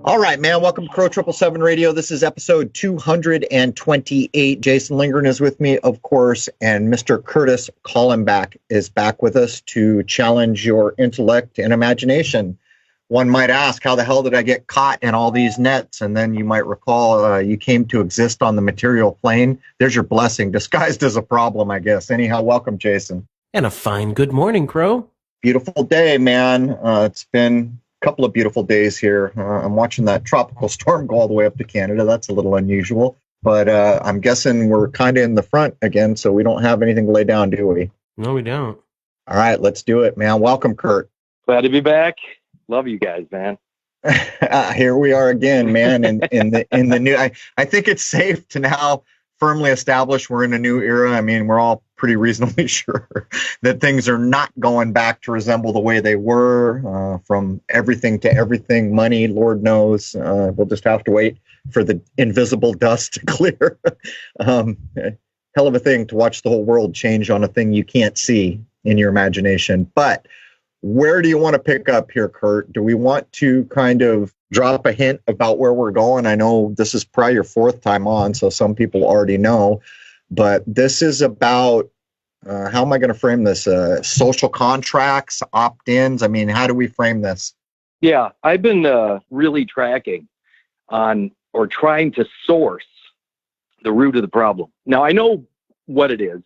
All right, man. Welcome to Crow 777 Radio. This is episode 228. Jason Lingren is with me, of course, and Mr. Kurt Kallenbach is back with us to challenge your intellect and imagination. One might ask, how the hell did I get caught in all these nets? And then you might recall you came to exist on the material plane. There's your blessing, disguised as a problem, I guess. Anyhow, welcome, Jason. And a fine good morning, Crow. Beautiful day, man. It's been couple of beautiful days here. I'm watching that tropical storm go all the way up to Canada. That's a little unusual, but I'm guessing we're kind of in the front again, so we don't have anything to lay down, do we? No, we don't. All right, let's do it, man. Welcome, Kurt. Glad to be back. Love you guys, man. Here we are again, man. In the new, I think it's safe to now firmly establish we're in a new era. I mean, we're all pretty reasonably sure that things are not going back to resemble the way they were, from everything to everything, money, Lord knows. We'll just have to wait for the invisible dust to clear. Hell of a thing to watch the whole world change on a thing you can't see in your imagination. But where do you want to pick up here, Kurt? Do we want to kind of drop a hint about where we're going? I know this is probably your fourth time on, so some people already know, but this is about, how am I going to frame this? Social contracts, opt-ins? I mean, how do we frame this? Yeah, I've been really tracking on or trying to source the root of the problem. Now, I know what it is,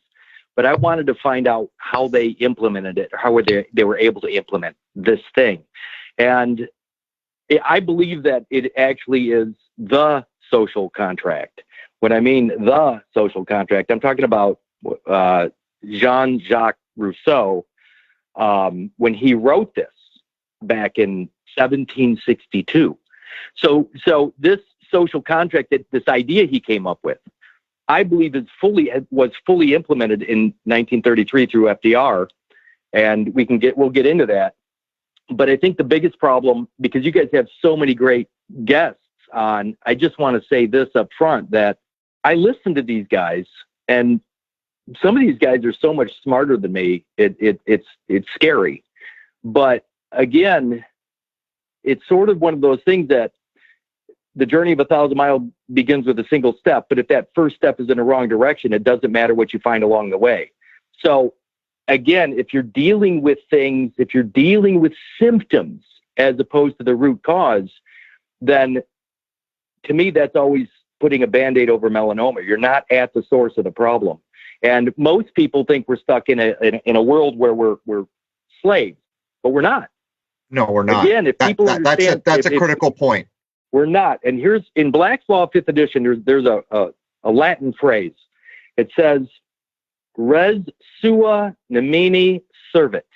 but I wanted to find out how they implemented it, or how they were able to implement this thing. And I believe that it actually is the social contract. When I mean the social contract, I'm talking about Jean-Jacques Rousseau, when he wrote this back in 1762. So this social contract, this idea he came up with, I believe was fully implemented in 1933 through FDR, and we'll get into that. But I think the biggest problem, because you guys have so many great guests on, I just want to say this up front, that I listen to these guys, and some of these guys are so much smarter than me. It's scary. But again, it's sort of one of those things that the journey of 1,000 miles begins with a single step. But if that first step is in the wrong direction, it doesn't matter what you find along the way. So again, if you're dealing with things, if you're dealing with symptoms as opposed to the root cause, then to me, that's always putting a Band-Aid over melanoma. You're not at the source of the problem. And most people think we're stuck in a world where we're slaves, but we're not. No, we're not. Again, if people understand, that's a critical point. We're not. And here's in Black's Law 5th edition, there's a Latin phrase. It says, res sua nemini servit.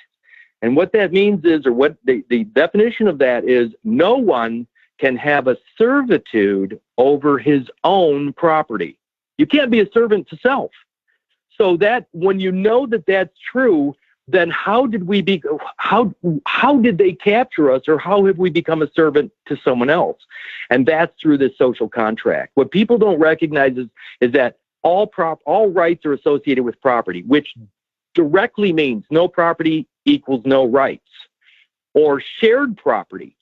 And what that means is, or what the definition of that is, no one can have a servitude over his own property. You can't be a servant to self. So that when you know that that's true, then how did they capture us, or how have we become a servant to someone else? And that's through this social contract. What people don't recognize is that all rights are associated with property, which directly means no property equals no rights, or shared property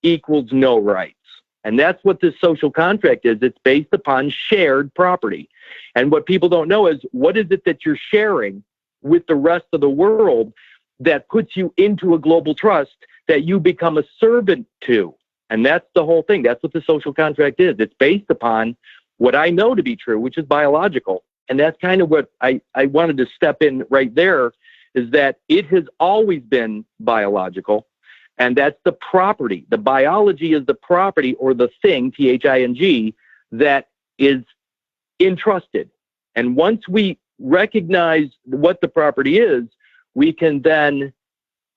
equals no rights. And that's what this social contract is. It's based upon shared property. And what people don't know is, what is it that you're sharing with the rest of the world that puts you into a global trust that you become a servant to? And that's the whole thing. That's what the social contract is. It's based upon what I know to be true, which is biological. And that's kind of what I wanted to step in right there, is that it has always been biological. And that's the property. The biology is the property, or the thing, THING, that is entrusted. And once we recognize what the property is, we can then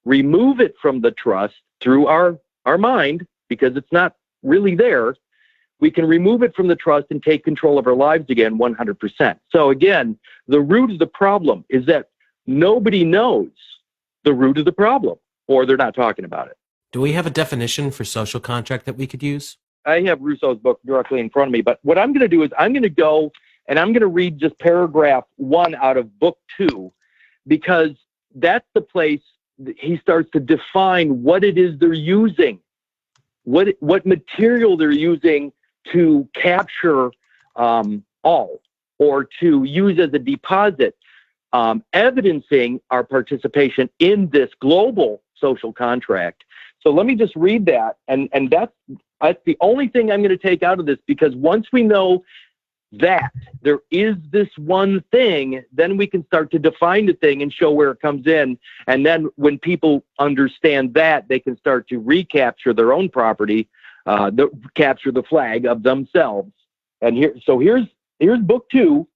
remove it from the trust through our mind, because it's not really there. We can remove it from the trust and take control of our lives again 100%. So again, the root of the problem is that nobody knows the root of the problem, or they're not talking about it. Do we have a definition for social contract that we could use? I have Rousseau's book directly in front of me, but what I'm going to do is I'm going to go and I'm going to read just paragraph 1 out of book 2, because that's the place that he starts to define what it is they're using what material they're using to capture all, or to use as a deposit, evidencing our participation in this global social contract. So let me just read that, and that's the only thing I'm going to take out of this, because once we know that there is this one thing, then we can start to define the thing and show where it comes in. And then when people understand that, they can start to recapture their own property, capture the flag of themselves. And here's book 2,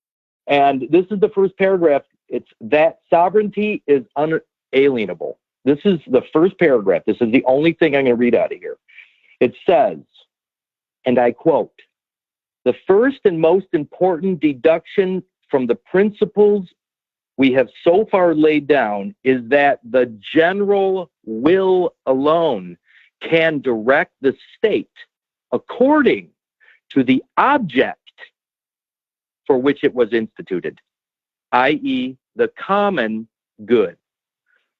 and this is the first paragraph. It's that sovereignty is unalienable. This is the first paragraph. This is the only thing I'm going to read out of here. It says, and I quote, "The first and most important deduction from the principles we have so far laid down is that the general will alone can direct the state according to the object for which it was instituted, i.e., the common good.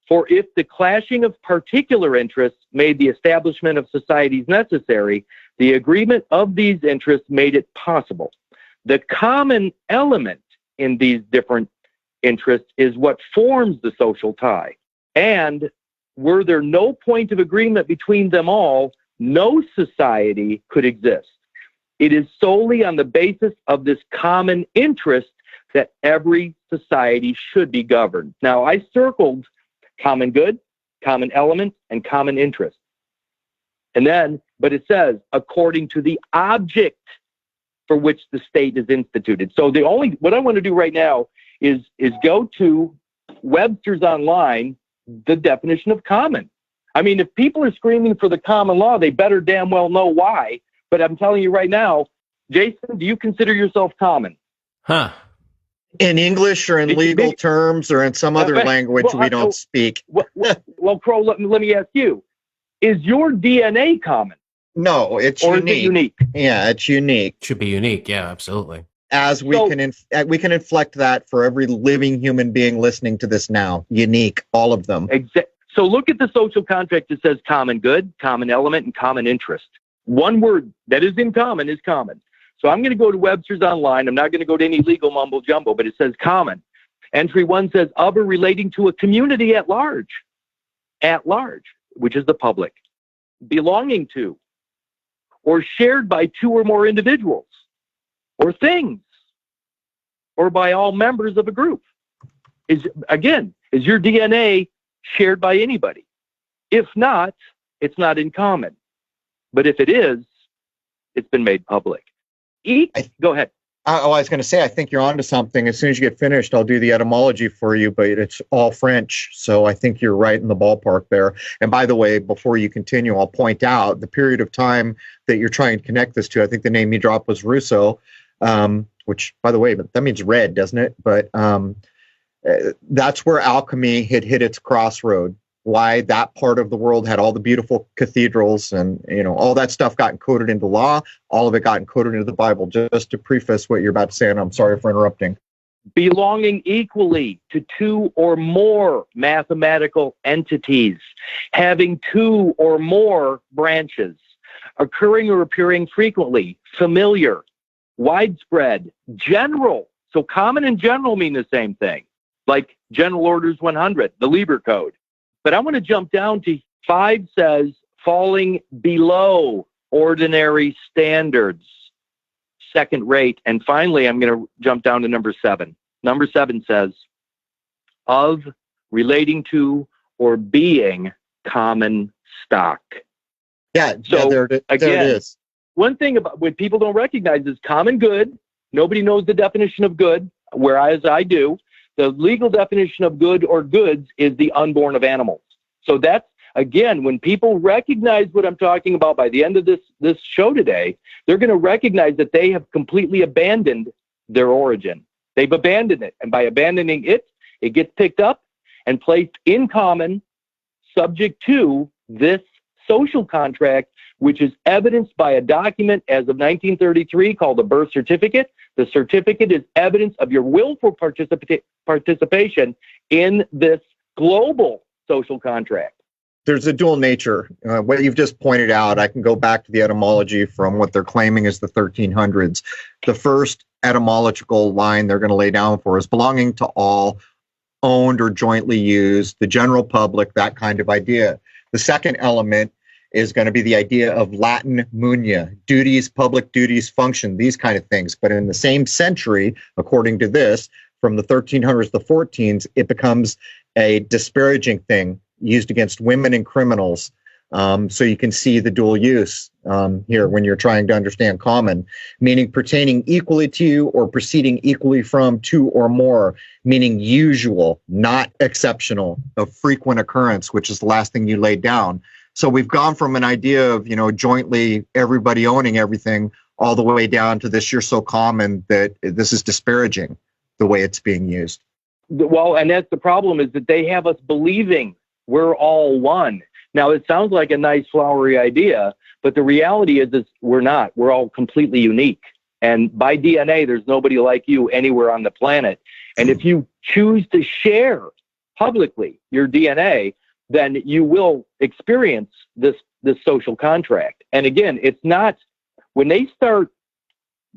For if the clashing of particular interests made the establishment of societies necessary, the agreement of these interests made it possible. The common element in these different interests is what forms the social tie. And were there no point of agreement between them all, no society could exist. It is solely on the basis of this common interest that every society should be governed." Now, I circled common good, common element, and common interest. And then, but it says, according to the object for which the state is instituted. So what I want to do right now is go to Webster's Online, the definition of common. I mean, if people are screaming for the common law, they better damn well know why. But I'm telling you right now, Jason, do you consider yourself common? Huh. In English or in legal terms or in some other language we don't speak. Well, Crow, let me ask you, is your DNA common? No, it's or unique. Is it unique? Yeah, it's unique. Should be unique. Yeah, absolutely. As we can inflect that for every living human being listening to this now. Unique, all of them. So look at the social contract that says common good, common element, and common interest. One word that is in common is common. So I'm going to go to Webster's Online. I'm not going to go to any legal mumbo jumbo, but it says common. Entry 1 says of or relating to a community at large, which is the public, belonging to, or shared by 2 or more individuals, or things, or by all members of a group. Is your DNA shared by anybody? If not, it's not in common. But if it is, it's been made public. Go ahead. I was going to say, I think you're onto something. As soon as you get finished, I'll do the etymology for you, but it's all French. So I think you're right in the ballpark there. And by the way, before you continue, I'll point out the period of time that you're trying to connect this to. I think the name you dropped was Rousseau, which, by the way, that means red, doesn't it? But that's where alchemy had hit its crossroad. Why that part of the world had all the beautiful cathedrals and, all that stuff got encoded into law. All of it got encoded into the Bible. Just to preface what you're about to say, and I'm sorry for interrupting. Belonging equally to 2 or more mathematical entities, having 2 or more branches, occurring or appearing frequently, familiar, widespread, general. So common and general mean the same thing, like General Orders 100, the Lieber Code. But I want to jump down to 5 says falling below ordinary standards, second rate. And finally, I'm going to jump down to number 7. Number 7 says of, relating to, or being common stock. Yeah, so there it is. One thing about what people don't recognize is common good. Nobody knows the definition of good, whereas I do. The legal definition of good or goods is the unborn of animals. So that's, again, when people recognize what I'm talking about by the end of this show today, they're going to recognize that they have completely abandoned their origin. They've abandoned it. And by abandoning it, it gets picked up and placed in common, subject to this social contract, which is evidenced by a document as of 1933 called the birth certificate. The certificate is evidence of your willful participation in this social contract. there's a dual nature. What you've just pointed out, I can go back to the etymology from what they're claiming is the 1300s. The first etymological line they're going to lay down for is belonging to all, owned or jointly used, the general public, that kind of idea. The second element is going to be the idea of Latin munia, duties, public duties, function, these kind of things. But in the same century, according to this, from the 1300s to the 14s, it becomes a disparaging thing used against women and criminals. So you can see the dual use here when you're trying to understand common, meaning pertaining equally to or proceeding equally from two or more, meaning usual, not exceptional, of frequent occurrence, which is the last thing you laid down. So we've gone from an idea of, jointly everybody owning everything all the way down to this, you're so common that this is disparaging the way it's being used. Well, and that's the problem, is that they have us believing we're all one. Now, it sounds like a nice flowery idea, but the reality is we're not. We're all completely unique. And by DNA, there's nobody like you anywhere on the planet. And if you choose to share publicly your DNA, then you will experience this social contract. And again, it's not, when they start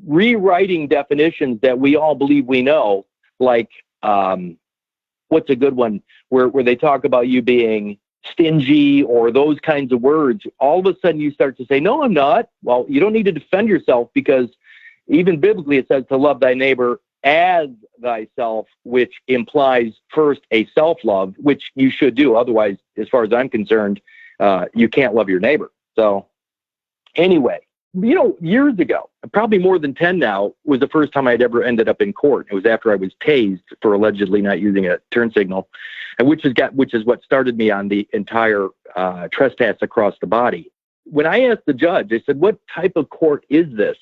rewriting definitions that we all believe we know, like, what's a good one, where they talk about you being stingy or those kinds of words, all of a sudden you start to say, no, I'm not. Well, you don't need to defend yourself, because even biblically it says to love thy neighbor as thyself, which implies first a self-love, which you should do. Otherwise, as far as I'm concerned, you can't love your neighbor. So anyway, years ago, probably more than 10 now, was the first time I'd ever ended up in court. It was after I was tased for allegedly not using a turn signal, and which is what started me on the entire trespass across the body. When I asked the judge, I said, what type of court is this?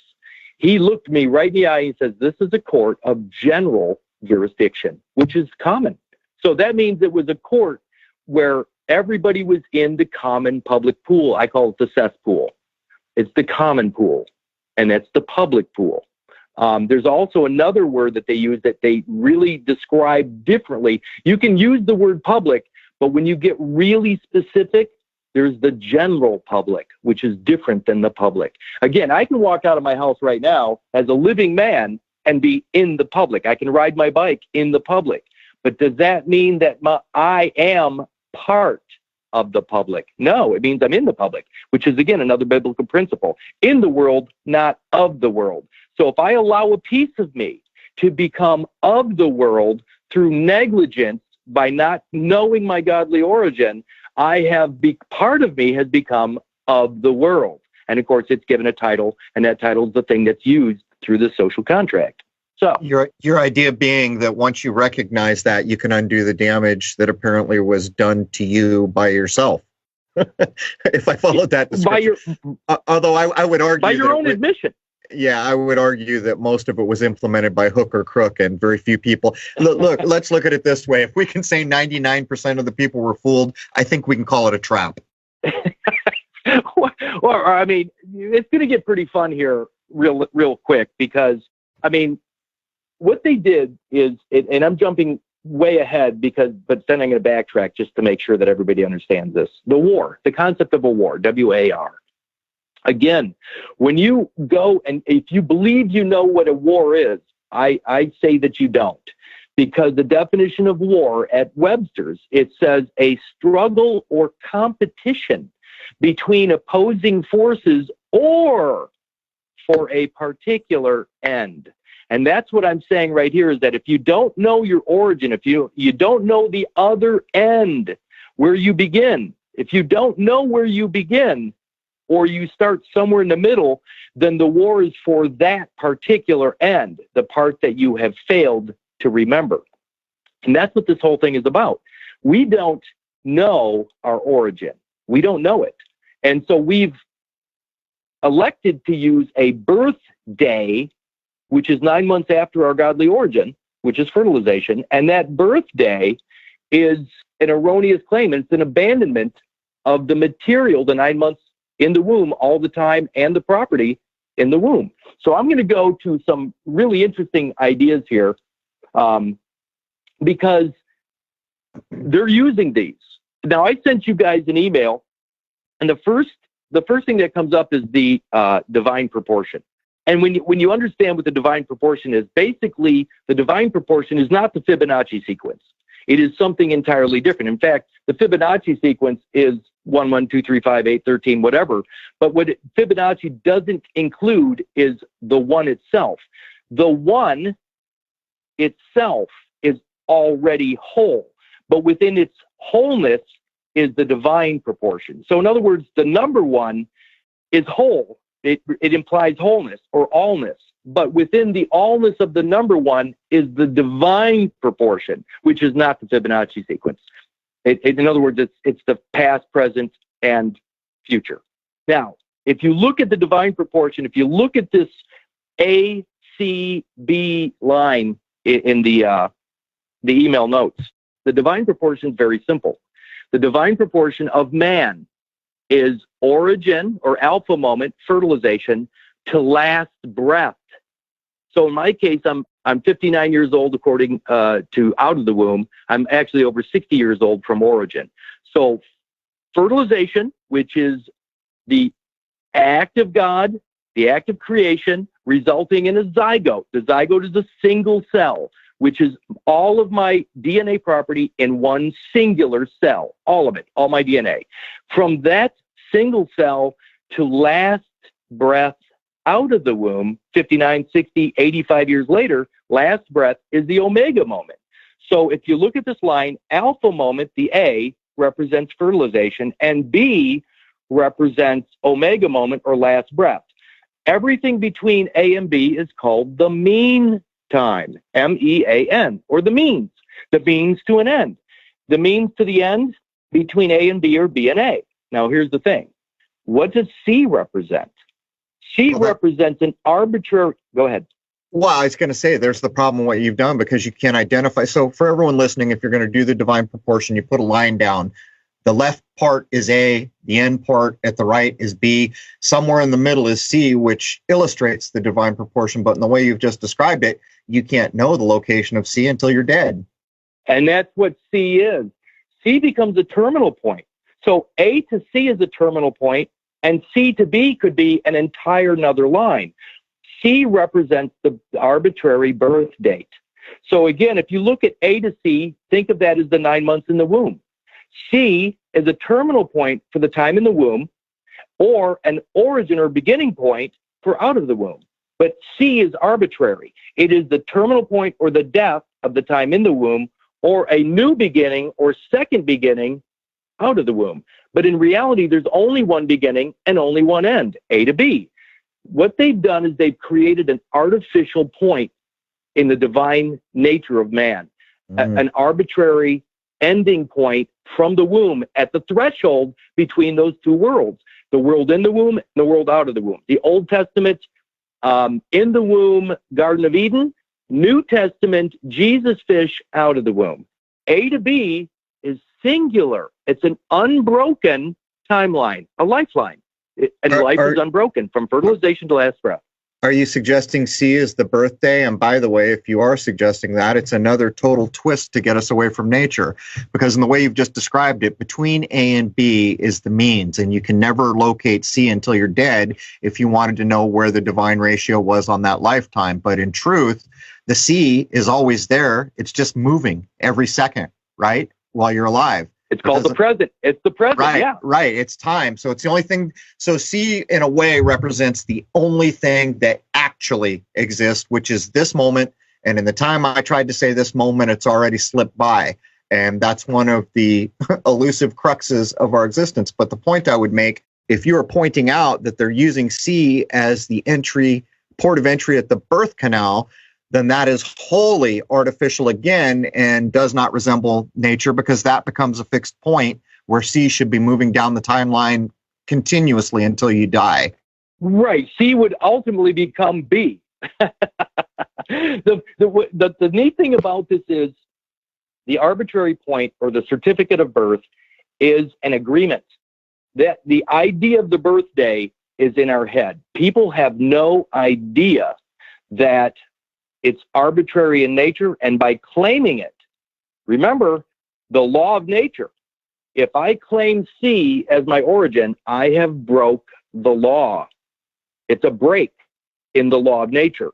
He looked me right in the eye and says, this is a court of general jurisdiction, which is common. So that means it was a court where everybody was in the common public pool. I call it the cesspool. It's the common pool, and that's the public pool. There's also another word that they use that they really describe differently. You can use the word public, but when you get really specific, there's the general public, which is different than the public. Again, I can walk out of my house right now as a living man and be in the public. I can ride my bike in the public. But does that mean that I am part of the public? No, it means I'm in the public, which is, again, another biblical principle. In the world, not of the world. So if I allow a piece of me to become of the world through negligence by not knowing my godly origin, part of me has become of the world. And of course, it's given a title, and that title is the thing that's used through the social contract. So your idea being that once you recognize that, you can undo the damage that apparently was done to you by yourself. If I followed that description. Although I would argue by your own admission. Yeah, I would argue that most of it was implemented by hook or crook, and very few people. Look, let's look at it this way. If we can say 99% of the people were fooled, I think we can call it a trap. Well, I mean, it's going to get pretty fun here real quick, because, I mean, what they did is, and I'm jumping way ahead but then I'm going to backtrack just to make sure that everybody understands this. The concept of a war, WAR. Again, when you go, and if you believe you know what a war is, I say that you don't, because the definition of war at Webster's, it says a struggle or competition between opposing forces or for a particular end. And that's what I'm saying right here, is that if you don't know your origin, if you don't know the other end, where you begin, if you don't know where you begin, or you start somewhere in the middle, then the war is for that particular end, the part that you have failed to remember. And that's what this whole thing is about. We don't know our origin. We don't know it. And so we've elected to use a birthday, which is 9 months after our godly origin, which is fertilization. And that birthday is an erroneous claim. It's an abandonment of the material, the 9 months in the womb all the time, and the property in the womb. So I'm going to go to some really interesting ideas here, because they're using these. Now, I sent you guys an email, and the first thing that comes up is the divine proportion. And when you understand what the divine proportion is, basically the divine proportion is not the Fibonacci sequence. It is something entirely different. In fact, the Fibonacci sequence is 1, 1, 2, 3, 5, 8, 13, whatever. But what Fibonacci doesn't include is the one itself. The one itself is already whole, but within its wholeness is the divine proportion. So in other words, the number one is whole. It implies wholeness or allness. But within the allness of the number one is the divine proportion, which is not the Fibonacci sequence. In other words, it's the past, present, and future. Now, if you look at the divine proportion, if you look at this A, C, B line in the email notes, the divine proportion is very simple. The divine proportion of man is origin or alpha moment, fertilization, to last breath. So in my case, I'm 59 years old according to out of the womb. I'm actually over 60 years old from origin. So fertilization, which is the act of God, the act of creation, resulting in a zygote. The zygote is a single cell, which is all of my DNA property in one singular cell, all of it, all my DNA. From that single cell to last breath out of the womb, 59, 60, 85 years later, last breath is the omega moment. So if you look at this line, alpha moment, the A, represents fertilization, and B represents omega moment or last breath. Everything between A and B is called the mean time, MEAN, or the means to an end. The means to the end between A and B or B and A. Now, here's the thing. What does C represent? C represents an arbitrary... Go ahead. Well, I was going to say, there's the problem what you've done because you can't identify. So for everyone listening, if you're going to do the divine proportion, you put a line down. The left part is A, the end part at the right is B. Somewhere in the middle is C, which illustrates the divine proportion. But in the way you've just described it, you can't know the location of C until you're dead. And that's what C is. C becomes a terminal point. So A to C is a terminal point, and C to B could be an entire another line. C represents the arbitrary birth date. So again, if you look at A to C, think of that as the 9 months in the womb. C is a terminal point for the time in the womb, or an origin or beginning point for out of the womb. But C is arbitrary. It is the terminal point or the death of the time in the womb, or a new beginning or second beginning out of the womb. But in reality, there's only one beginning and only one end, A to B. What they've done is they've created an artificial point in the divine nature of man, an arbitrary ending point from the womb at the threshold between those two worlds, the world in the womb and the world out of the womb. The Old Testament, in the womb, Garden of Eden. New Testament, Jesus fish out of the womb. A to B is singular. It's an unbroken timeline, a lifeline. Life is unbroken from fertilization to last breath. Are you suggesting C is the birthday? And by the way, if you are suggesting that, it's another total twist to get us away from nature. Because in the way you've just described it, between A and B is the means. And you can never locate C until you're dead if you wanted to know where the divine ratio was on that lifetime. But in truth, the C is always there. It's just moving every second, right? While you're alive. It's called the present. It's the present, right, yeah. Right, it's time. So it's the only thing. So C, in a way, represents the only thing that actually exists, which is this moment. And in the time I tried to say this moment, it's already slipped by. And that's one of the elusive cruxes of our existence. But the point I would make, if you are pointing out that they're using C as the port of entry at the birth canal, then that is wholly artificial again and does not resemble nature, because that becomes a fixed point where C should be moving down the timeline continuously until you die. Right. C would ultimately become B. The neat thing about this is the arbitrary point or the certificate of birth is an agreement. That the idea of the birthday is in our head. People have no idea that it's arbitrary in nature, and by claiming it, remember the law of nature. If I claim C as my origin, I have broke the law. It's a break in the law of nature.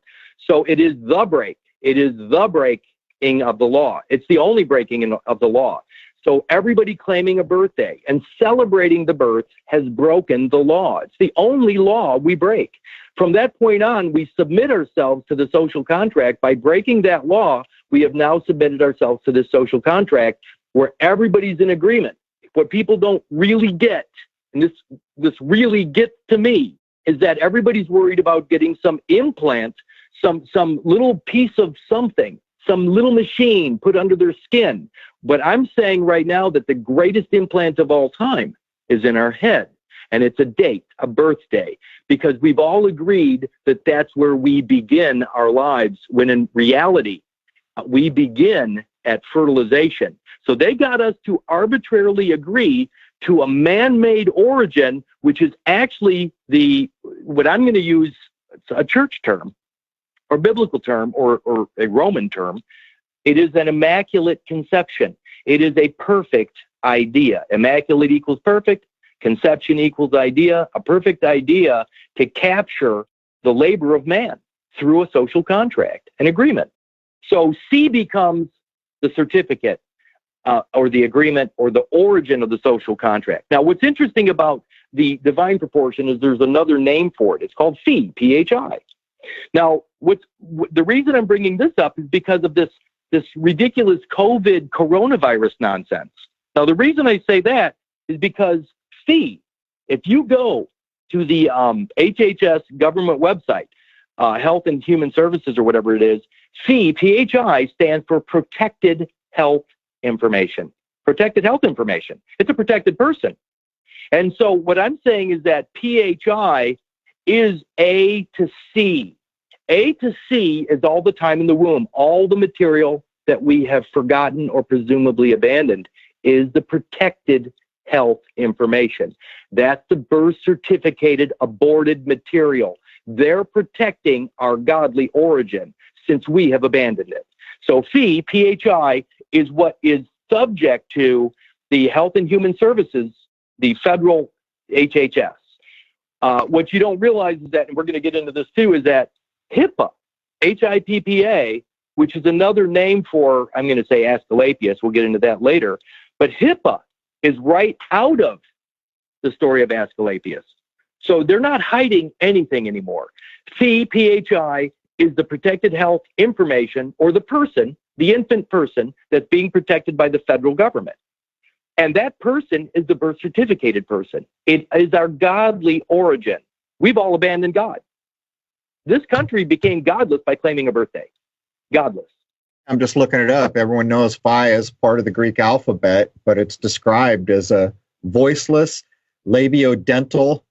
So it is the break. It is the breaking of the law. It's the only breaking of the law. So everybody claiming a birthday and celebrating the birth has broken the law. It's the only law we break. From that point on, we submit ourselves to the social contract. By breaking that law, we have now submitted ourselves to this social contract where everybody's in agreement. What people don't really get, and this really gets to me, is that everybody's worried about getting some implant, some little piece of something, some little machine put under their skin. But I'm saying right now that the greatest implant of all time is in our head. And it's a date, a birthday, because we've all agreed that that's where we begin our lives, when in reality, we begin at fertilization. So they got us to arbitrarily agree to a man-made origin, which is actually what I'm going to use, a church term or biblical term or a Roman term. It is an immaculate conception. It is a perfect idea. Immaculate equals perfect. Conception equals idea. A perfect idea to capture the labor of man through a social contract, an agreement. So C becomes the certificate or the agreement or the origin of the social contract. Now, what's interesting about the divine proportion is there's another name for it. It's called phi, P-H-I. Now, the reason I'm bringing this up is because of this ridiculous COVID coronavirus nonsense. Now, the reason I say that is because phi, if you go to the HHS government website, Health and Human Services or whatever it is, phi, P-H-I, stands for protected health information. Protected health information. It's a protected person. And so what I'm saying is that P-H-I is A to C. A to C is all the time in the womb. All the material that we have forgotten or presumably abandoned is the protected health information. That's the birth certificated aborted material. They're protecting our godly origin since we have abandoned it. So phi, P-H-I, is what is subject to the Health and Human Services, the federal HHS. What you don't realize is that, and we're going to get into this too, is that HIPAA, H-I-P-P-A, which is another name for, I'm going to say Asclepius, we'll get into that later, but HIPAA is right out of the story of Asclepius. So they're not hiding anything anymore. Phi, P-H-I, is the protected health information, or the person, the infant person, that's being protected by the federal government. And that person is the birth certificated person. It is our godly origin. We've all abandoned God. This country became godless by claiming a birthday. Godless. I'm just looking it up. Everyone knows phi as part of the Greek alphabet, but it's described as a voiceless, labiodental,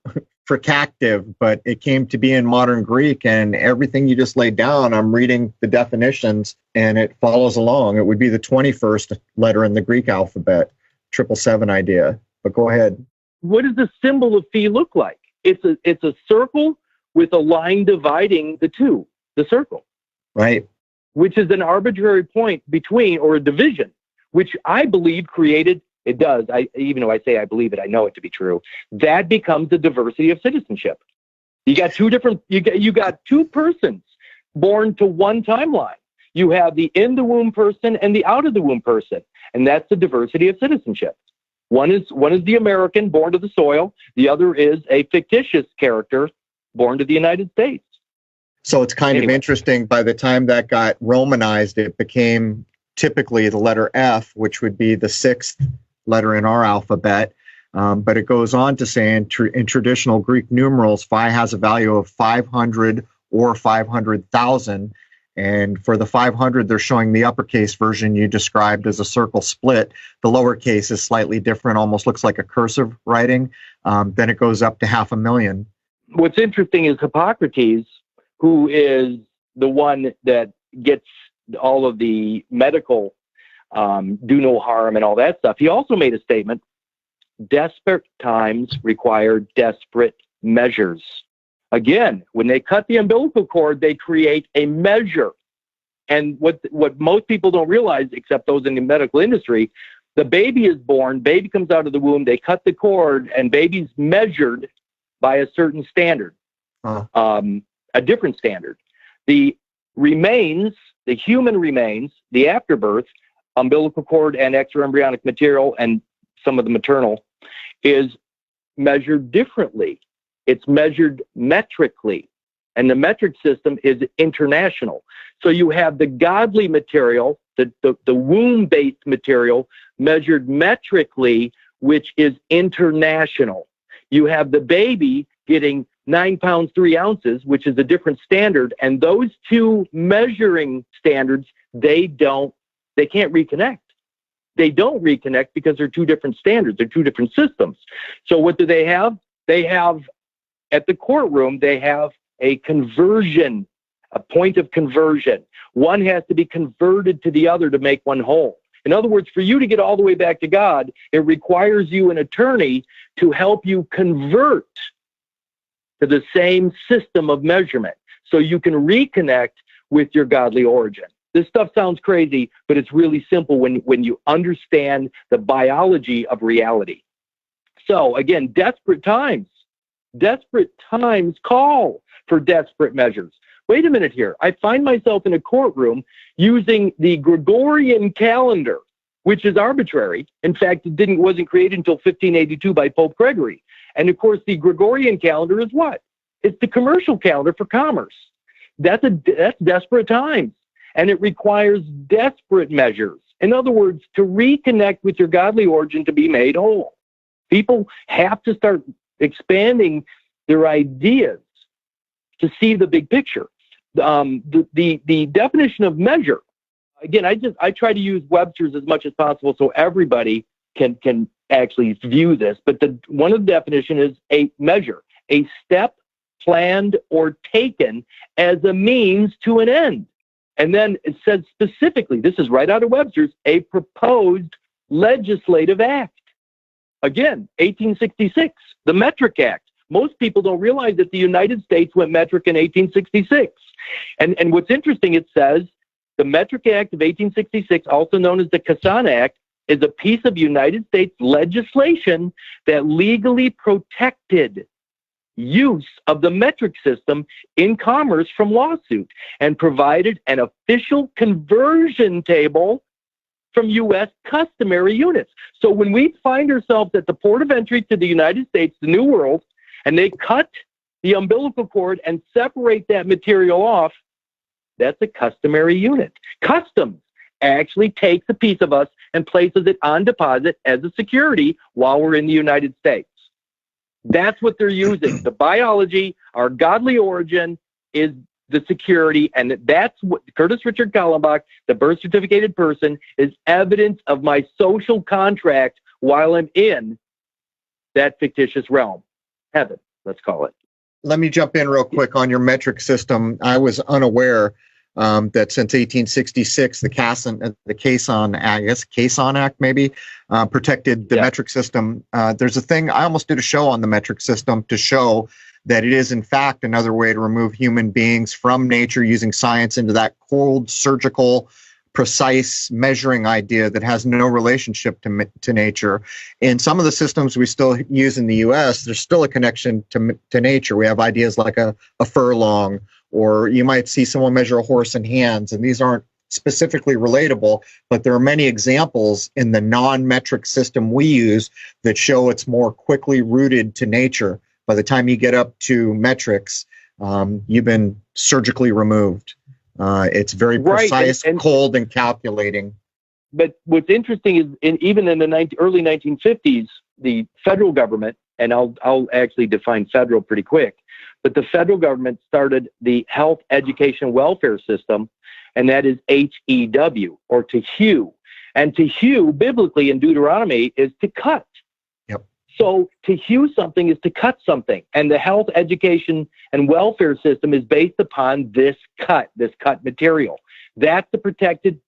fricactive, but it came to be in modern Greek, and everything you just laid down, I'm reading the definitions, and it follows along. It would be the 21st letter in the Greek alphabet, 777 idea. But go ahead. What does the symbol of phi look like? It's a circle with a line dividing the two, the circle. Right. Which is an arbitrary point between, or a division, which I believe created, it does, even though I say I believe it, I know it to be true, that becomes the diversity of citizenship. You got you got two persons born to one timeline. You have the in the womb person and the out of the womb person, and that's the diversity of citizenship. One is the American born to the soil. The other is a fictitious character born to the United States. So it's kind of interesting. By the time that got Romanized, it became typically the letter F, which would be the sixth letter in our alphabet. But it goes on to say in traditional Greek numerals, phi has a value of 500 or 500,000. And for the 500, they're showing the uppercase version you described as a circle split. The lowercase is slightly different, almost looks like a cursive writing. Then it goes up to 500,000. What's interesting is Hippocrates, who is the one that gets all of the medical do no harm and all that stuff. He also made a statement, desperate times require desperate measures. Again, when they cut the umbilical cord, they create a measure. And what most people don't realize, except those in the medical industry, the baby is born, baby comes out of the womb, they cut the cord, and baby's measured by a certain standard, a different standard. The human remains, the afterbirth, umbilical cord and extraembryonic material and some of the maternal is measured differently. It's measured metrically. And the metric system is international. So you have the godly material, the womb-based material, measured metrically, which is international. You have the baby getting 9 pounds, 3 ounces, which is a different standard. And those two measuring standards, they can't reconnect. They don't reconnect because they're two different standards. They're two different systems. So what do they have? They have, at the courtroom, they have a conversion, a point of conversion. One has to be converted to the other to make one whole. In other words, for you to get all the way back to God, it requires you an attorney to help you convert to the same system of measurement so you can reconnect with your godly origin. This stuff sounds crazy, but it's really simple when you understand the biology of reality. So again, desperate times call for desperate measures. Wait a minute here. I find myself in a courtroom using the Gregorian calendar, which is arbitrary. In fact, it wasn't created until 1582 by Pope Gregory. And of course, the Gregorian calendar is what? It's the commercial calendar for commerce. That's desperate times. And it requires desperate measures. In other words, to reconnect with your godly origin to be made whole. People have to start expanding their ideas to see the big picture. The definition of measure, again, I try to use Webster's as much as possible so everybody can actually view this. But one of the definition is a measure, a step planned or taken as a means to an end. And then it says specifically, this is right out of Webster's, a proposed legislative act. Again, 1866, the Metric Act. Most people don't realize that the United States went metric in 1866. And what's interesting, it says the Metric Act of 1866, also known as the Kassan Act, is a piece of United States legislation that legally protected use of the metric system in commerce from lawsuit and provided an official conversion table from U.S. customary units. So when we find ourselves at the port of entry to the United States, the New World, and they cut the umbilical cord and separate that material off, that's a customary unit. Customs actually takes a piece of us and places it on deposit as a security while we're in the United States. That's what they're using. The biology, our godly origin is the security, and that's what Curtis Richard Kallenbach, the birth certificated person, is evidence of my social contract while I'm in that fictitious realm. Heaven, let's call it. Let me jump in real quick on your metric system. I was unaware that since 1866, the Kassan Act maybe protected the metric system. There's a thing, I almost did a show on the metric system to show that it is in fact another way to remove human beings from nature using science into that cold, surgical, precise measuring idea that has no relationship to nature. In some of the systems we still use in the U.S., there's still a connection to nature. We have ideas like a furlong, or you might see someone measure a horse in hands, and these aren't specifically relatable, but there are many examples in the non-metric system we use that show it's more quickly rooted to nature. By the time you get up to metrics, you've been surgically removed. It's very precise, and cold, and calculating. But what's interesting is, even in the early 1950s, the federal government, and I'll actually define federal pretty quick, but the federal government started the Health, Education, Welfare System, and that is HEW, or to hew. And to hew, biblically in Deuteronomy, is to cut. Yep. So to hew something is to cut something. And the Health, Education, and Welfare System is based upon this cut material. That's the protected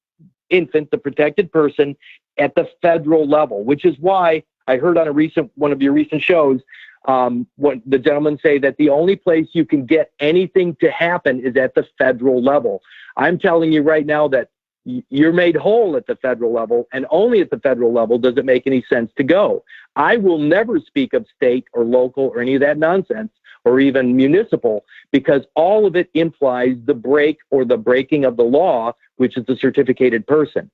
infant, the protected person at the federal level, which is why I heard on one of your recent shows, what the gentleman say that the only place you can get anything to happen is at the federal level. I'm telling you right now that you're made whole at the federal level, and only at the federal level does it make any sense to go. I will never speak of state or local or any of that nonsense, or even municipal, because all of it implies the break or the breaking of the law, which is the certificated person.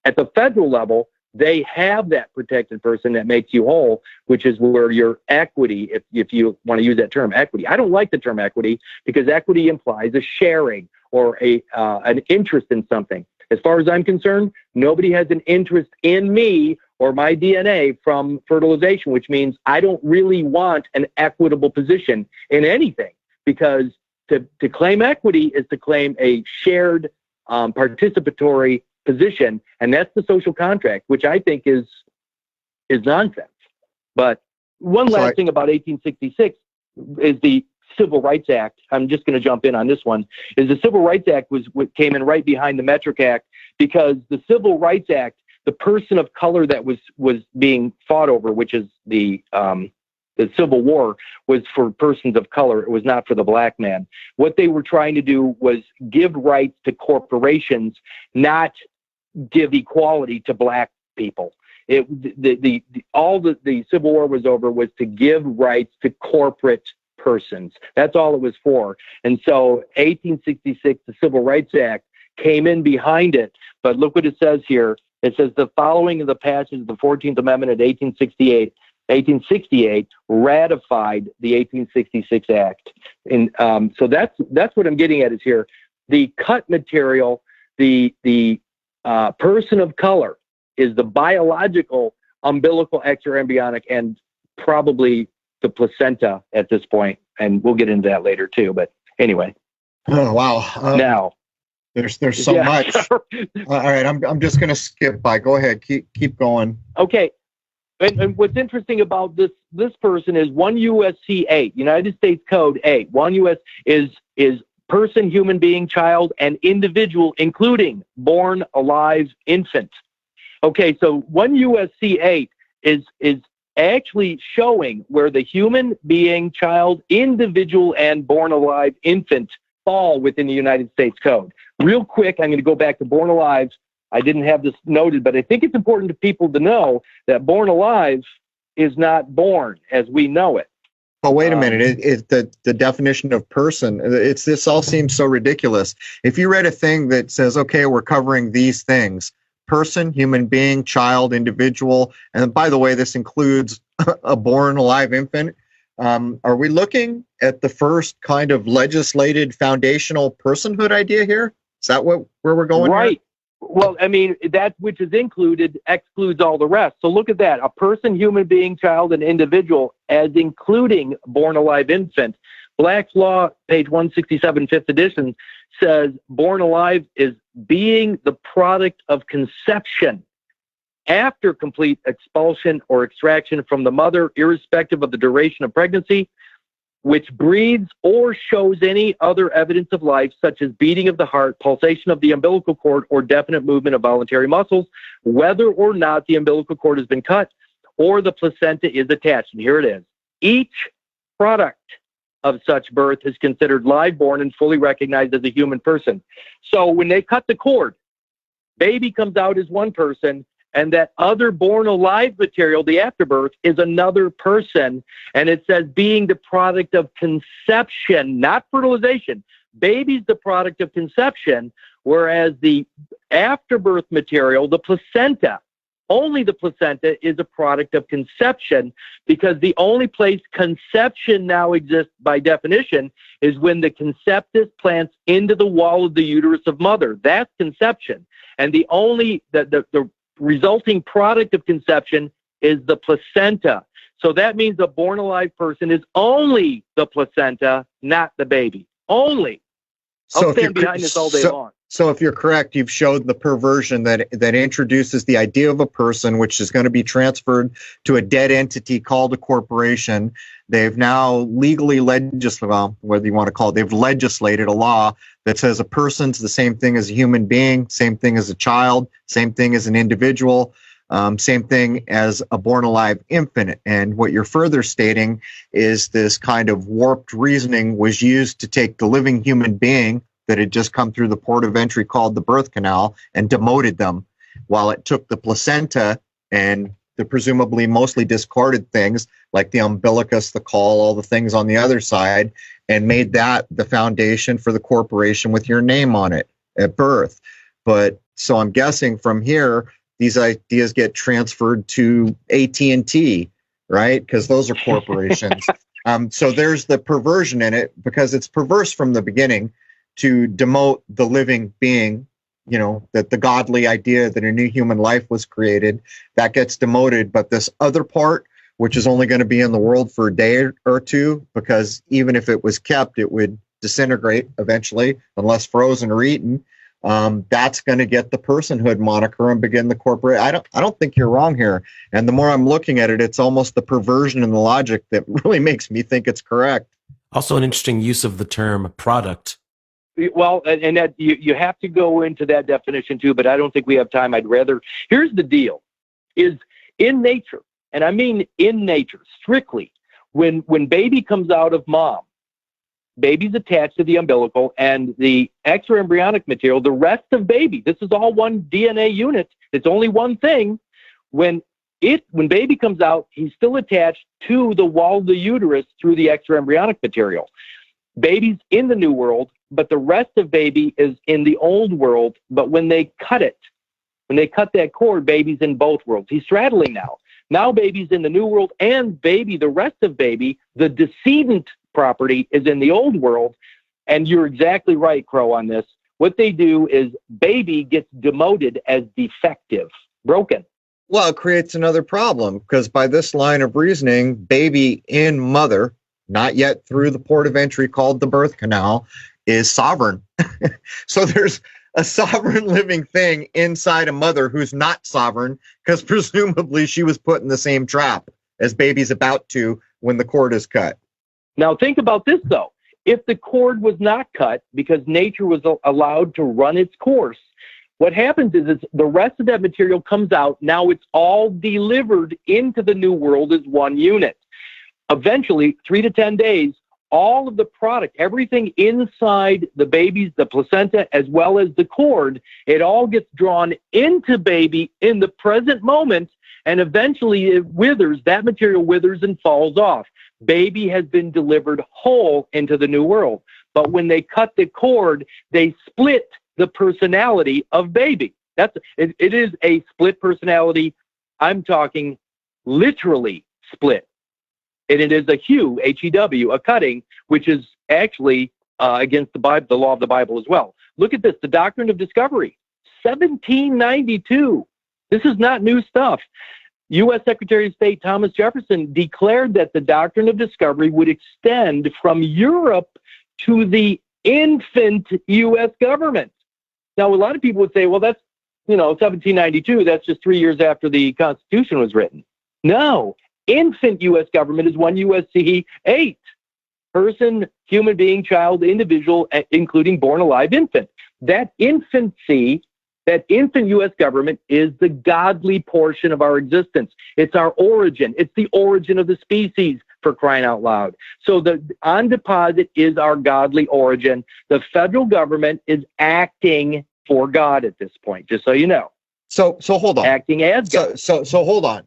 At the federal level, they have that protected person that makes you whole, which is where your equity, if you want to use that term, equity. I don't like the term equity, because equity implies a sharing or an interest in something. As far as I'm concerned, nobody has an interest in me or my DNA from fertilization, which means I don't really want an equitable position in anything, because to claim equity is to claim a shared participatory position, and that's the social contract, which I think is nonsense. But one last thing about 1866 is the Civil Rights Act. I'm just going to jump in on this one. Is the Civil Rights Act came in right behind the Metric Act, because the Civil Rights Act, the person of color that was being fought over, which is the Civil War, was for persons of color. It was not for the black man. What they were trying to do was give rights to corporations, not give equality to black people. All the Civil War was over was to give rights to corporate persons. That's all it was for. And so 1866, the Civil Rights Act, came in behind it. But look what it says here. It says the following of the passage of the 14th Amendment of 1868 ratified the 1866 Act. And so that's what I'm getting at is here. The cut material, the person of color, is the biological umbilical, extra-embryonic, and probably the placenta at this point. And we'll get into that later too. But anyway. Oh, wow. Now. There's so much. All right, I'm just going to skip by. Go ahead. Keep going. Okay. And what's interesting about this person is 1 USC 8, United States Code 8. 1 US is person, human being, child, and individual, including born alive infant. Okay, so 1 USC 8 is actually showing where the human being, child, individual, and born alive infant fall within the United States Code. Real quick, I'm going to go back to born alive. I didn't have this noted, but I think it's important to people to know that born alive is not born as we know it. Oh, wait a minute. The definition of person, this all seems so ridiculous. If you read a thing that says, okay, we're covering these things, person, human being, child, individual, and by the way, this includes a born alive infant, are we looking at the first kind of legislated foundational personhood idea here? Is that where we're going? Right. Here? Well, I mean, that which is included excludes all the rest. So look at that. A person, human being, child, and individual as including born alive infant. Black's Law, page 167, 5th edition, says born alive is being the product of conception after complete expulsion or extraction from the mother, irrespective of the duration of pregnancy, which breathes or shows any other evidence of life, such as beating of the heart, pulsation of the umbilical cord, or definite movement of voluntary muscles, whether or not the umbilical cord has been cut or the placenta is attached. And here it is. Each product of such birth is considered live born and fully recognized as a human person. So when they cut the cord, baby comes out as one person, and that other born alive material, the afterbirth, is another person. And it says being the product of conception, not fertilization. Baby's the product of conception, whereas the afterbirth material, the placenta, only the placenta is a product of conception, because the only place conception now exists by definition is when the conceptus plants into the wall of the uterus of mother. That's conception. And the resulting product of conception is the placenta. So that means a born alive person is only the placenta, not the baby. Only. I'll stand behind this all day long. So if you're correct, you've showed the perversion that introduces the idea of a person, which is going to be transferred to a dead entity called a corporation. They've now legally legislated, well, whether you want to call it, they've legislated a law that says a person's the same thing as a human being, same thing as a child, same thing as an individual, same thing as a born alive infant. And what you're further stating is this kind of warped reasoning was used to take the living human being, that had just come through the port of entry called the birth canal and demoted them, while it took the placenta and the presumably mostly discarded things like the umbilicus, the caul, all the things on the other side, and made that the foundation for the corporation with your name on it at birth. But so I'm guessing from here, these ideas get transferred to AT&T, right? Because those are corporations. So there's the perversion in it, because it's perverse from the beginning to demote the living being, that the godly idea that a new human life was created, that gets demoted. But this other part, which is only going to be in the world for a day or two, because even if it was kept, it would disintegrate eventually, unless frozen or eaten. That's going to get the personhood moniker and begin the corporate. I don't think you're wrong here. And the more I'm looking at it, it's almost the perversion in the logic that really makes me think it's correct. Also, an interesting use of the term product. Well, and that you have to go into that definition too, but I don't think we have time. Here's the deal, is in nature, and I mean in nature, strictly, when baby comes out of mom, baby's attached to the umbilical, and the extraembryonic material, the rest of baby, this is all one DNA unit, it's only one thing. When baby comes out, he's still attached to the wall of the uterus through the extraembryonic material. Baby's in the new world, but the rest of baby is in the old world. But when they cut that cord, baby's in both worlds. He's straddling now. Now baby's in the new world, and baby, the rest of baby, the decedent property, is in the old world. And you're exactly right, Crow, on this. What they do is baby gets demoted as defective, broken. Well, it creates another problem, because by this line of reasoning, baby in mother, not yet through the port of entry called the birth canal, is sovereign. So there's a sovereign living thing inside a mother who's not sovereign, because presumably she was put in the same trap as baby's about to when the cord is cut. Now think about this, though. If the cord was not cut because nature was allowed to run its course, what happens is the rest of that material comes out. Now it's all delivered into the new world as one unit. Eventually, 3 to 10 days, all of the product, everything inside the baby's, the placenta, as well as the cord, it all gets drawn into baby in the present moment, and eventually it withers. That material withers and falls off. Baby has been delivered whole into the new world. But when they cut the cord, they split the personality of baby. It is a split personality. I'm talking literally split. And it is a hew, H-E-W, a cutting, which is actually against the Bible, the law of the Bible as well. Look at this, the Doctrine of Discovery, 1792. This is not new stuff. U.S. Secretary of State Thomas Jefferson declared that the Doctrine of Discovery would extend from Europe to the infant U.S. government. Now, a lot of people would say, well, that's, 1792, that's just 3 years after the Constitution was written. No. Infant U.S. government is 1 U.S.C. 8. Person, human being, child, individual, including born alive infant. That infant U.S. government is the godly portion of our existence. It's our origin. It's the origin of the species, for crying out loud. So the on deposit is our godly origin. The federal government is acting for God at this point, just so you know. So hold on. Acting as God. So hold on.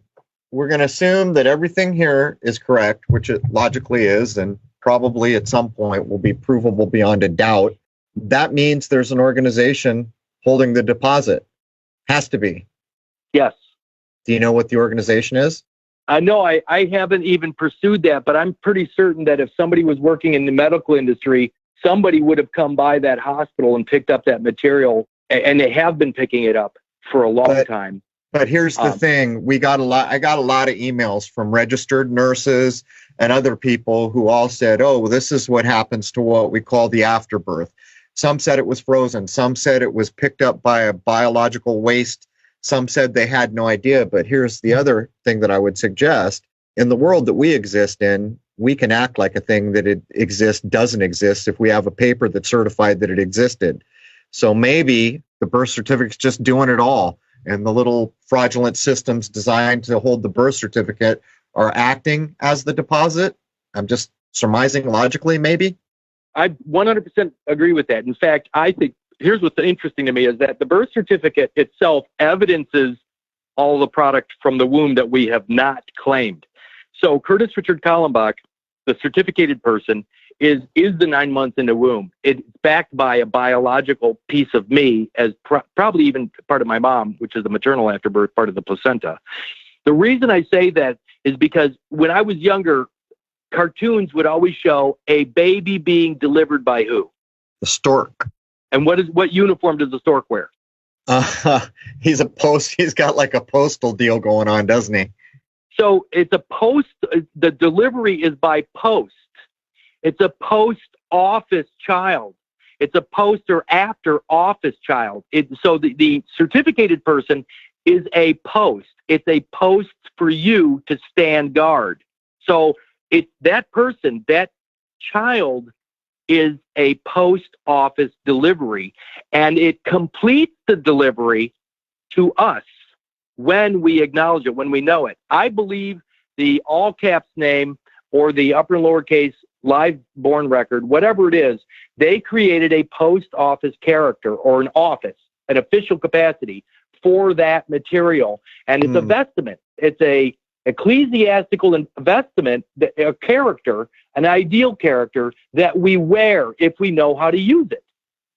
We're going to assume that everything here is correct, which it logically is, and probably at some point will be provable beyond a doubt. That means there's an organization holding the deposit. Has to be. Yes. Do you know what the organization is? No, I haven't even pursued that, but I'm pretty certain that if somebody was working in the medical industry, somebody would have come by that hospital and picked up that material, and they have been picking it up for a long time. But here's the thing. I got a lot of emails from registered nurses and other people who all said, oh, well, this is what happens to what we call the afterbirth. Some said it was frozen. Some said it was picked up by a biological waste. Some said they had no idea. But here's the other thing that I would suggest. In the world that we exist in, we can act like a thing that it exists doesn't exist if we have a paper that certified that it existed. So maybe the birth certificate's just doing it all. And the little fraudulent systems designed to hold the birth certificate are acting as the deposit. I'm just surmising logically, maybe. I 100% agree with that. In fact, I think here's what's interesting to me is that the birth certificate itself evidences all the product from the womb that we have not claimed. So Curtis Richard Kallenbach, the certificated person, is the 9 months in the womb. It's backed by a biological piece of me, as probably even part of my mom, which is the maternal afterbirth part of the placenta. The reason I say that is because when I was younger, cartoons would always show a baby being delivered by who? The stork. And what uniform does the stork wear? He's got like a postal deal going on, doesn't he? So it's a post. The delivery is by post. It's a post office child. It's a post or after office child. So the certificated person is a post. It's a post for you to stand guard. So that person, that child is a post office delivery, and it completes the delivery to us when we acknowledge it, when we know it. I believe the all caps name or the upper and lowercase live born record, whatever it is, they created a post office character or an office, an official capacity for that material. And it's a vestment. It's a ecclesiastical investment, a character, an ideal character that we wear if we know how to use it.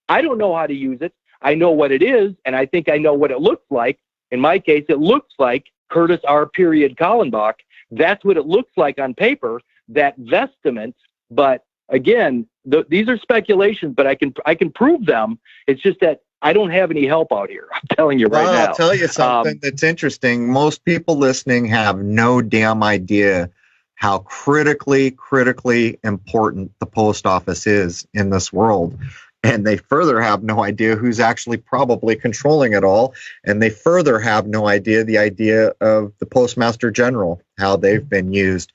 I don't know how to use it. I know what it is, and I think I know what it looks like. In my case, it looks like Curtis R. Kallenbach. That's what it looks like on paper, that vestment. But again, these are speculations, but I can prove them. It's just that I don't have any help out here. I'm telling you right now. I'll tell you something that's interesting. Most people listening have no damn idea how critically important the post office is in this world. And they further have no idea who's actually probably controlling it all. And they further have no idea the idea of the Postmaster General, how they've been used,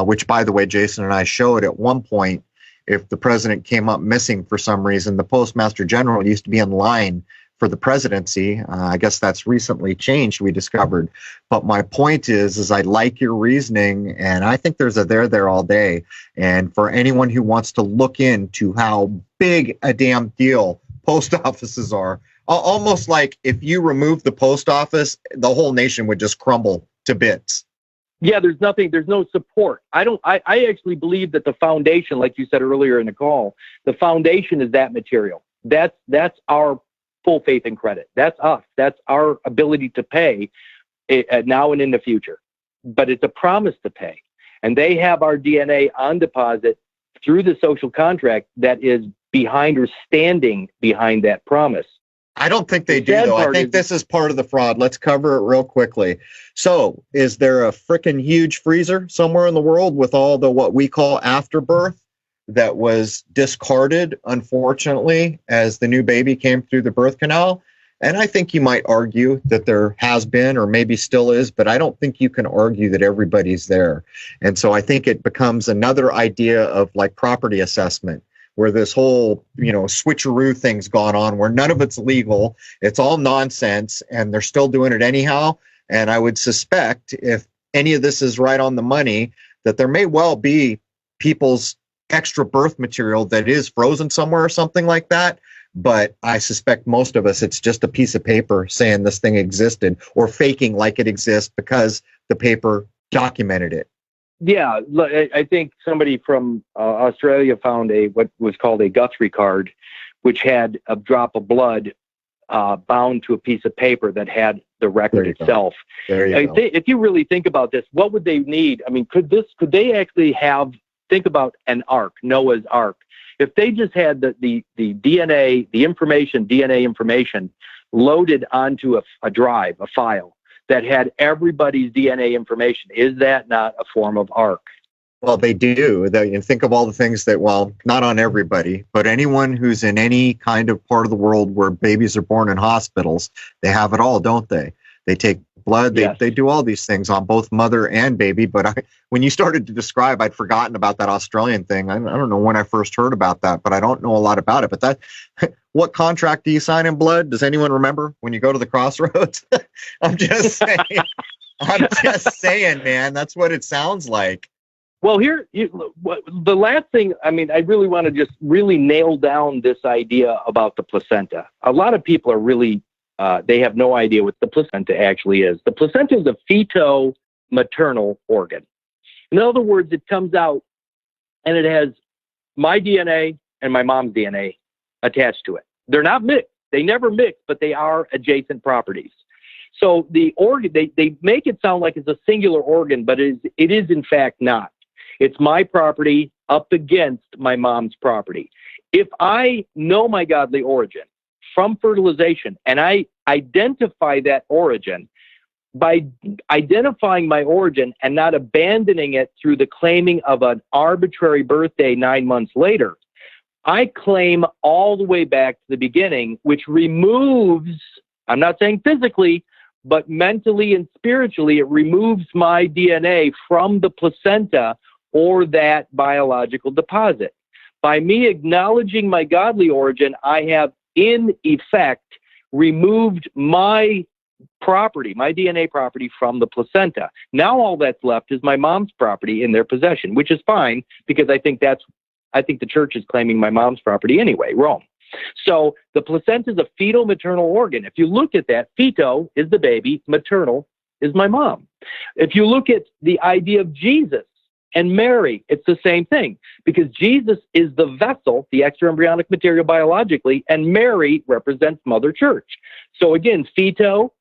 which, by the way, Jason and I showed at one point. If the president came up missing for some reason, the Postmaster General used to be in line for the presidency. I guess that's recently changed, we discovered. But my point is I like your reasoning, and I think there's a there all day. And for anyone who wants to look into how big a damn deal post offices are, almost like if you remove the post office, the whole nation would just crumble to bits. Yeah, there's no support. I actually believe that the foundation, like you said earlier in the call, the foundation is that material. That's our full faith and credit. That's us. That's our ability to pay now and in the future. But it's a promise to pay. And they have our DNA on deposit through the social contract that is behind or standing behind that promise. I don't think they do, though. I think this is part of the fraud. Let's cover it real quickly. So, is there a freaking huge freezer somewhere in the world with all the what we call afterbirth that was discarded, unfortunately, as the new baby came through the birth canal? And I think you might argue that there has been, or maybe still is, but I don't think you can argue that everybody's there. And so I think it becomes another idea of like property assessment, where this whole, switcheroo thing's gone on, where none of it's legal. It's all nonsense, and they're still doing it anyhow. And I would suspect, if any of this is right on the money, that there may well be people's extra birth material that is frozen somewhere or something like that. But I suspect most of us, it's just a piece of paper saying this thing existed, or faking like it exists because the paper documented it. Yeah, I think somebody from Australia found what was called a Guthrie card, which had a drop of blood bound to a piece of paper that had the record itself. If you really think about this, what would they need? I mean, could they actually think about an ark, Noah's Ark? If they just had the DNA, DNA information loaded onto a drive, a file, that had everybody's DNA information, is that not a form of ARC? Well, they do. You think of all the things that, well, not on everybody, but anyone who's in any kind of part of the world where babies are born in hospitals, they have it all, don't they? They take blood. They do all these things on both mother and baby. But when you started to describe, I'd forgotten about that Australian thing. I don't know when I first heard about that, but I don't know a lot about it. But what contract do you sign in blood? Does anyone remember when you go to the crossroads? I'm just saying. I'm just saying, man. That's what it sounds like. Well, the last thing, I mean, I really want to just really nail down this idea about the placenta. A lot of people are really, they have no idea what the placenta actually is. The placenta is a feto-maternal organ. In other words, it comes out and it has my DNA and my mom's DNA attached to it. They're not mixed. They never mix, but they are adjacent properties. So the organ, they make it sound like it's a singular organ, but it is in fact not. It's my property up against my mom's property. If I know my godly origin from fertilization and I identify that origin, by identifying my origin and not abandoning it through the claiming of an arbitrary birthday 9 months later, I claim all the way back to the beginning, which removes, I'm not saying physically, but mentally and spiritually, it removes my DNA from the placenta or that biological deposit. By me acknowledging my godly origin, I have, in effect, removed my property, my DNA property from the placenta. Now all that's left is my mom's property in their possession, which is fine because I think the church is claiming my mom's property anyway, Rome. So the placenta is a fetal maternal organ. If you look at that, feto is the baby, maternal is my mom. If you look at the idea of Jesus and Mary, it's the same thing because Jesus is the vessel, the extra-embryonic material biologically, and Mary represents Mother Church. So again, feto,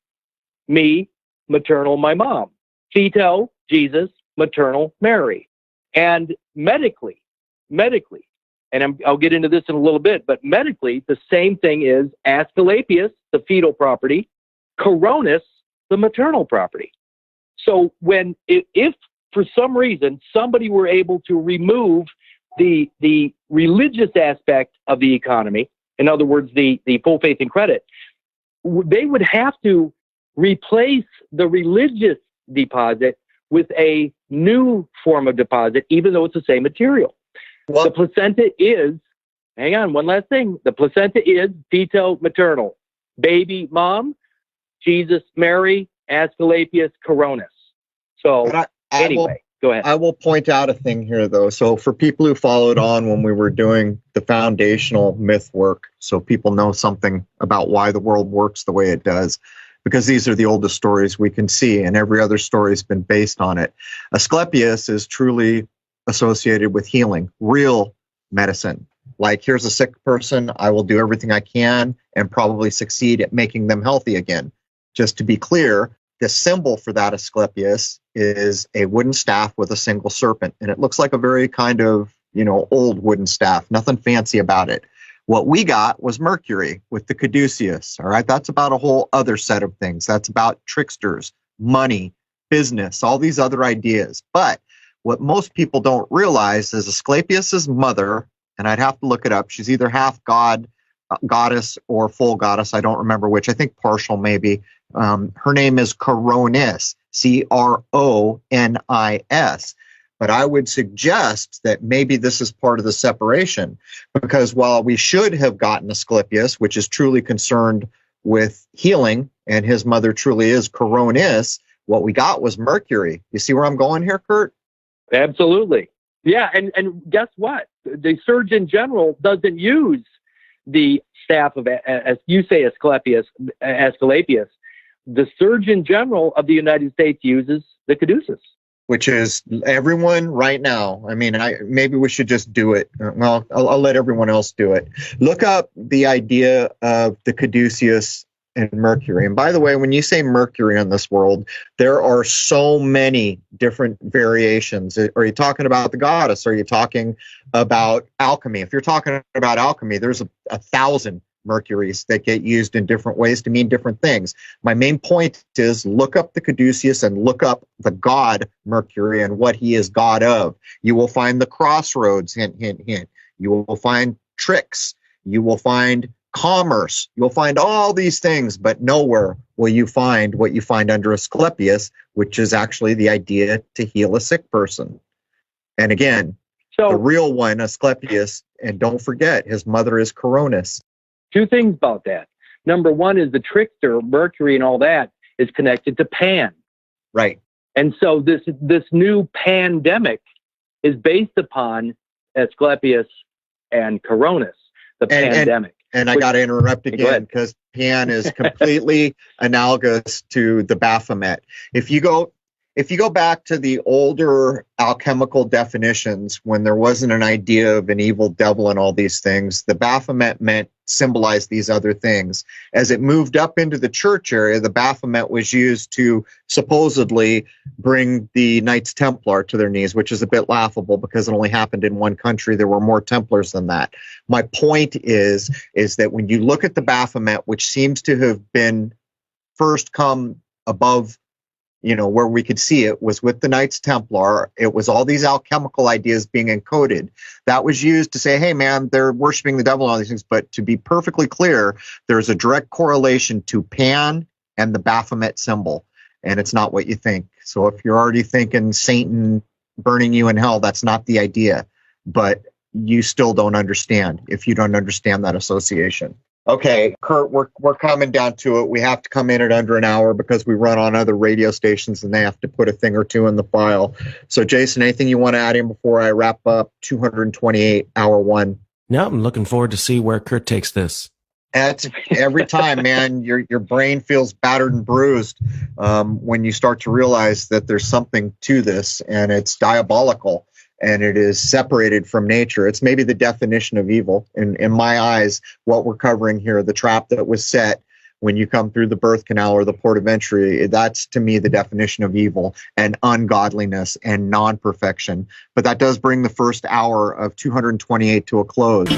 me, maternal, my mom. Feto, Jesus, maternal, Mary. And medically, and I'll get into this in a little bit, but medically, the same thing is Asclepius, the fetal property, Coronis, the maternal property. So if for some reason somebody were able to remove the religious aspect of the economy, in other words, the full faith and credit, they would have to replace the religious deposit with a new form of deposit, even though it's the same material. Well, the placenta is, hang on, one last thing. The placenta is feto-maternal. Baby mom, Jesus, Mary, Asclepius, Coronis. So anyway, go ahead. I will point out a thing here, though. So for people who followed on when we were doing the foundational myth work, so people know something about why the world works the way it does, because these are the oldest stories we can see, and every other story has been based on it. Asclepius is truly associated with healing, real medicine. Like, here's a sick person, I will do everything I can and probably succeed at making them healthy again. Just to be clear, the symbol for that Asclepius is a wooden staff with a single serpent, and it looks like a very kind of, old wooden staff, nothing fancy about it. What we got was Mercury with the caduceus, all right? That's about a whole other set of things. That's about tricksters, money, business, all these other ideas. But what most people don't realize is Asclepius's mother, and I'd have to look it up, she's either half god, goddess, or full goddess. I don't remember which. I think partial maybe. Her name is Coronis, Cronis. But I would suggest that maybe this is part of the separation, because while we should have gotten Asclepius, which is truly concerned with healing, and his mother truly is Coronis, what we got was Mercury. You see where I'm going here, Kurt? Absolutely. Yeah, and guess what? The Surgeon General doesn't use the staff of, as you say, Asclepius. The Surgeon General of the United States uses the caduceus. Which is everyone right now. I mean, maybe we should just do it. Well, I'll let everyone else do it. Look up the idea of the caduceus and Mercury. And by the way, when you say Mercury in this world, there are so many different variations. Are you talking about the goddess? Are you talking about alchemy? If you're talking about alchemy, there's a 1,000 Mercuries that get used in different ways to mean different things. My main point is look up the caduceus and look up the god Mercury and what he is god of. You will find the crossroads, hint, hint, hint. You will find tricks. You will find commerce. You'll find all these things, but nowhere will you find what you find under Asclepius, which is actually the idea to heal a sick person. And again, the real one, Asclepius, and don't forget, his mother is Coronis. Two things about that. Number one is the trickster, Mercury and all that, is connected to Pan. Right. And so this new pandemic is based upon Asclepius and Coronis, the pandemic. And I got to interrupt again because Pan is completely analogous to the Baphomet. If you go back to the older alchemical definitions, when there wasn't an idea of an evil devil and all these things, the Baphomet symbolized these other things. As it moved up into the church area, the Baphomet was used to supposedly bring the Knights Templar to their knees, which is a bit laughable because it only happened in one country. There were more Templars than that. My point is that when you look at the Baphomet, which seems to have been first come above, where we could see it was with the Knights Templar. It was all these alchemical ideas being encoded. That was used to say, hey, man, they're worshiping the devil and all these things. But to be perfectly clear, there's a direct correlation to Pan and the Baphomet symbol. And it's not what you think. So if you're already thinking Satan burning you in hell, that's not the idea. But you still don't understand if you don't understand that association. Okay, Kurt, we're coming down to it. We have to come in at under an hour because we run on other radio stations and they have to put a thing or two in the file. So, Jason, anything you want to add in before I wrap up 228 hour one? No, I'm looking forward to see where Kurt takes this. That's every time, man. Your brain feels battered and bruised when you start to realize that there's something to this and it's diabolical. And it is separated from nature. It's maybe the definition of evil. In my eyes, what we're covering here, the trap that was set when you come through the birth canal or the port of entry, that's to me the definition of evil and ungodliness and non-perfection. But that does bring the first hour of 228 to a close.